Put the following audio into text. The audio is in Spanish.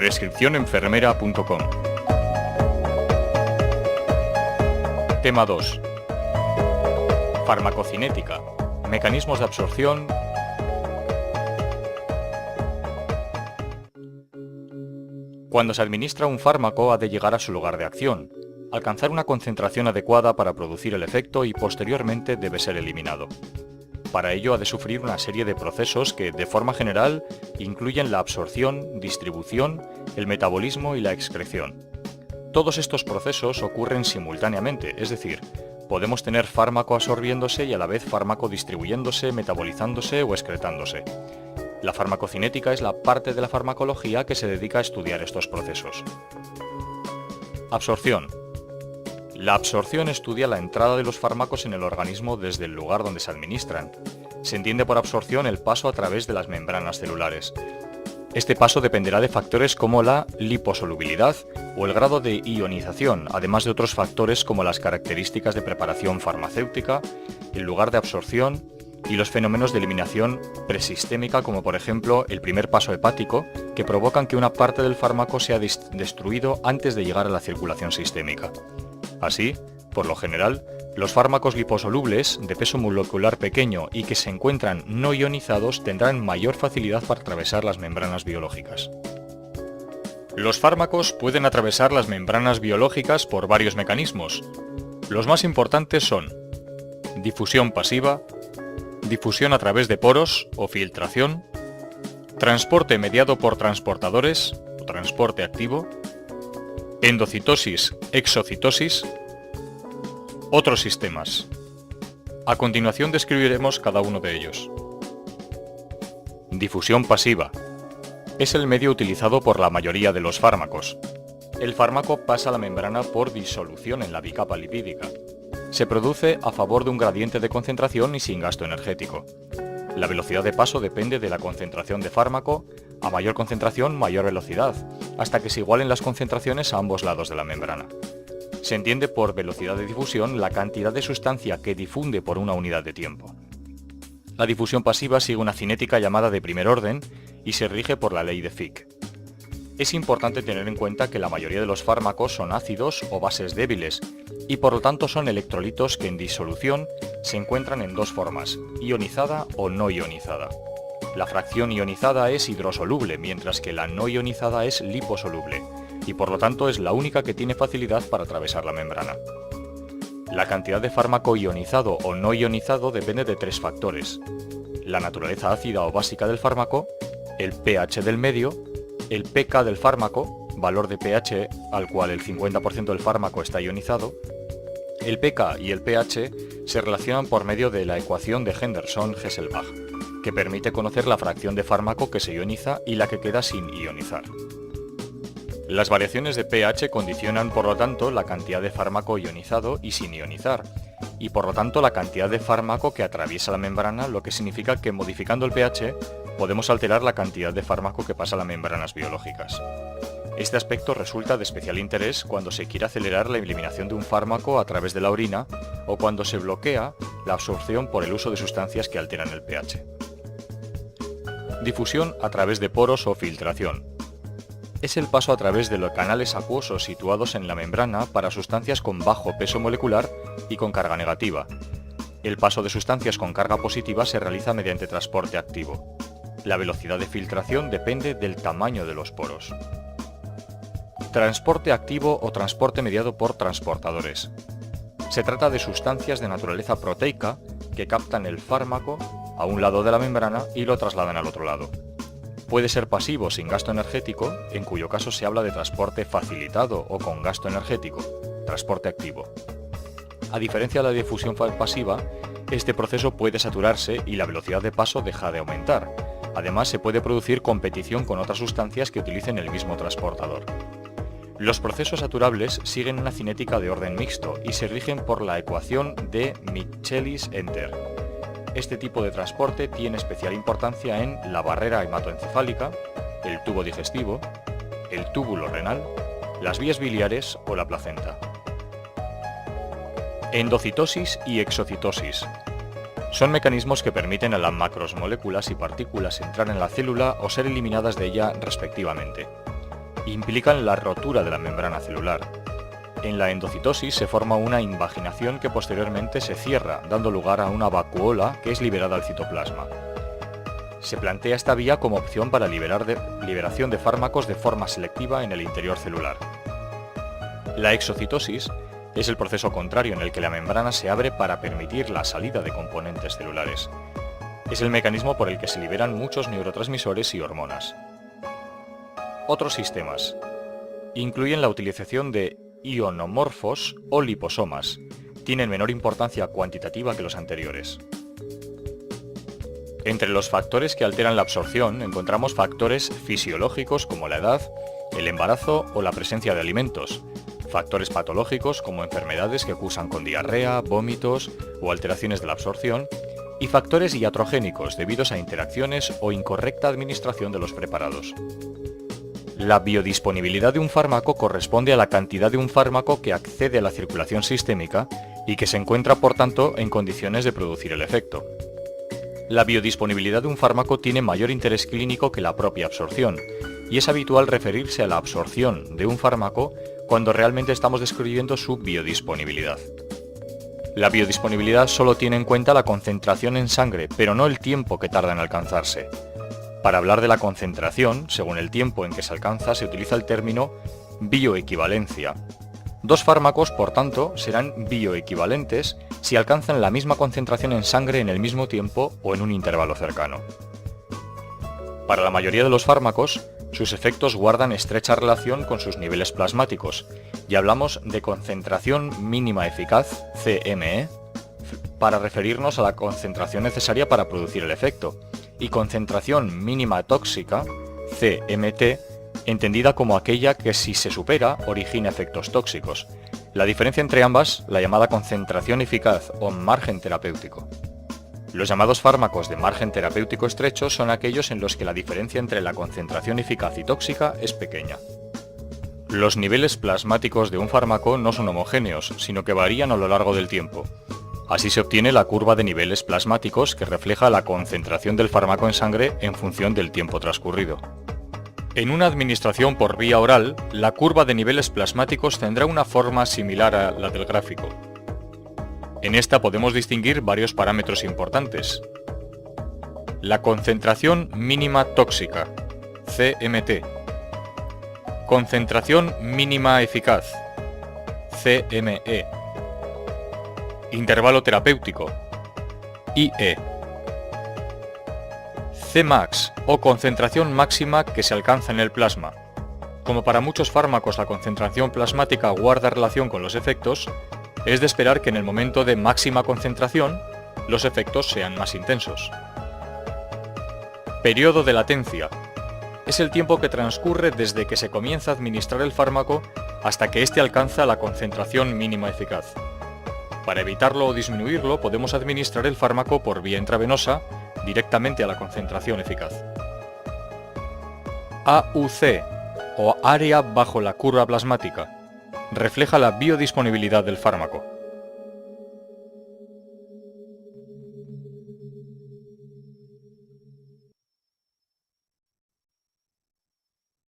Prescripciónenfermera.com. Tema 2. Farmacocinética. Mecanismos de absorción. Cuando se administra un fármaco ha de llegar a su lugar de acción, alcanzar una concentración adecuada para producir el efecto y posteriormente debe ser eliminado. Para ello ha de sufrir una serie de procesos que, de forma general, incluyen la absorción, distribución, el metabolismo y la excreción. Todos estos procesos ocurren simultáneamente, es decir, podemos tener fármaco absorbiéndose y a la vez fármaco distribuyéndose, metabolizándose o excretándose. La farmacocinética es la parte de la farmacología que se dedica a estudiar estos procesos. Absorción. La absorción estudia la entrada de los fármacos en el organismo desde el lugar donde se administran. Se entiende por absorción el paso a través de las membranas celulares. Este paso dependerá de factores como la liposolubilidad o el grado de ionización, además de otros factores como las características de preparación farmacéutica, el lugar de absorción y los fenómenos de eliminación presistémica, como por ejemplo el primer paso hepático, que provocan que una parte del fármaco sea destruido antes de llegar a la circulación sistémica. Así, por lo general, los fármacos liposolubles de peso molecular pequeño y que se encuentran no ionizados tendrán mayor facilidad para atravesar las membranas biológicas. Los fármacos pueden atravesar las membranas biológicas por varios mecanismos. Los más importantes son difusión pasiva, difusión a través de poros o filtración, transporte mediado por transportadores o transporte activo, endocitosis, exocitosis, otros sistemas. A continuación describiremos cada uno de ellos. Difusión pasiva. Es el medio utilizado por la mayoría de los fármacos. El fármaco pasa la membrana por disolución en la bicapa lipídica. Se produce a favor de un gradiente de concentración y sin gasto energético. La velocidad de paso depende de la concentración de fármaco. A mayor concentración, mayor velocidad, hasta que se igualen las concentraciones a ambos lados de la membrana. Se entiende por velocidad de difusión la cantidad de sustancia que difunde por una unidad de tiempo. La difusión pasiva sigue una cinética llamada de primer orden y se rige por la ley de Fick. Es importante tener en cuenta que la mayoría de los fármacos son ácidos o bases débiles y por lo tanto son electrolitos que en disolución se encuentran en dos formas, ionizada o no ionizada. La fracción ionizada es hidrosoluble, mientras que la no ionizada es liposoluble, y por lo tanto es la única que tiene facilidad para atravesar la membrana. La cantidad de fármaco ionizado o no ionizado depende de tres factores: la naturaleza ácida o básica del fármaco, el pH del medio, el pK del fármaco, valor de pH al cual el 50% del fármaco está ionizado. El pK y el pH se relacionan por medio de la ecuación de Henderson-Hasselbalch, que permite conocer la fracción de fármaco que se ioniza y la que queda sin ionizar. Las variaciones de pH condicionan, por lo tanto, la cantidad de fármaco ionizado y sin ionizar, y por lo tanto la cantidad de fármaco que atraviesa la membrana, lo que significa que modificando el pH podemos alterar la cantidad de fármaco que pasa a las membranas biológicas. Este aspecto resulta de especial interés cuando se quiere acelerar la eliminación de un fármaco a través de la orina o cuando se bloquea la absorción por el uso de sustancias que alteran el pH. Difusión a través de poros o filtración. Es el paso a través de los canales acuosos situados en la membrana para sustancias con bajo peso molecular y con carga negativa. El paso de sustancias con carga positiva se realiza mediante transporte activo. La velocidad de filtración depende del tamaño de los poros. Transporte activo o transporte mediado por transportadores. Se trata de sustancias de naturaleza proteica que captan el fármaco a un lado de la membrana y lo trasladan al otro lado. Puede ser pasivo sin gasto energético, en cuyo caso se habla de transporte facilitado o con gasto energético, transporte activo. A diferencia de la difusión pasiva, este proceso puede saturarse y la velocidad de paso deja de aumentar. Además, se puede producir competición con otras sustancias que utilicen el mismo transportador. Los procesos saturables siguen una cinética de orden mixto y se rigen por la ecuación de Michaelis-Enter. Este tipo de transporte tiene especial importancia en la barrera hematoencefálica, el tubo digestivo, el túbulo renal, las vías biliares o la placenta. Endocitosis y exocitosis. Son mecanismos que permiten a las macromoléculas y partículas entrar en la célula o ser eliminadas de ella respectivamente. implican la rotura de la membrana celular. En la endocitosis se forma una invaginación que posteriormente se cierra, dando lugar a una vacuola que es liberada al citoplasma. Se plantea esta vía como opción para liberación de fármacos de forma selectiva en el interior celular. La exocitosis es el proceso contrario en el que la membrana se abre para permitir la salida de componentes celulares. Es el mecanismo por el que se liberan muchos neurotransmisores y hormonas. Otros sistemas incluyen la utilización de ionomorfos o liposomas. Tienen menor importancia cuantitativa que los anteriores. Entre los factores que alteran la absorción encontramos factores fisiológicos como la edad, el embarazo o la presencia de alimentos, factores patológicos como enfermedades que cursan con diarrea, vómitos o alteraciones de la absorción, y factores iatrogénicos debidos a interacciones o incorrecta administración de los preparados. La biodisponibilidad de un fármaco corresponde a la cantidad de un fármaco que accede a la circulación sistémica y que se encuentra, por tanto, en condiciones de producir el efecto. La biodisponibilidad de un fármaco tiene mayor interés clínico que la propia absorción, y es habitual referirse a la absorción de un fármaco cuando realmente estamos describiendo su biodisponibilidad. La biodisponibilidad solo tiene en cuenta la concentración en sangre, pero no el tiempo que tarda en alcanzarse. Para hablar de la concentración, según el tiempo en que se alcanza, se utiliza el término bioequivalencia. Dos fármacos, por tanto, serán bioequivalentes si alcanzan la misma concentración en sangre en el mismo tiempo o en un intervalo cercano. Para la mayoría de los fármacos, sus efectos guardan estrecha relación con sus niveles plasmáticos, y hablamos de concentración mínima eficaz, CME, para referirnos a la concentración necesaria para producir el efecto, y concentración mínima tóxica, CMT, entendida como aquella que si se supera origina efectos tóxicos. La diferencia entre ambas, la llamada concentración eficaz o margen terapéutico. Los llamados fármacos de margen terapéutico estrecho son aquellos en los que la diferencia entre la concentración eficaz y tóxica es pequeña. Los niveles plasmáticos de un fármaco no son homogéneos, sino que varían a lo largo del tiempo. Así se obtiene la curva de niveles plasmáticos que refleja la concentración del fármaco en sangre en función del tiempo transcurrido. En una administración por vía oral, la curva de niveles plasmáticos tendrá una forma similar a la del gráfico. En esta podemos distinguir varios parámetros importantes. La concentración mínima tóxica, CMT. Concentración mínima eficaz, CME. Intervalo terapéutico, IE. Cmax, o concentración máxima que se alcanza en el plasma. Como para muchos fármacos la concentración plasmática guarda relación con los efectos, es de esperar que en el momento de máxima concentración, los efectos sean más intensos. Periodo de latencia. Es el tiempo que transcurre desde que se comienza a administrar el fármaco hasta que éste alcanza la concentración mínima eficaz. Para evitarlo o disminuirlo, podemos administrar el fármaco por vía intravenosa directamente a la concentración eficaz. AUC, o área bajo la curva plasmática, refleja la biodisponibilidad del fármaco.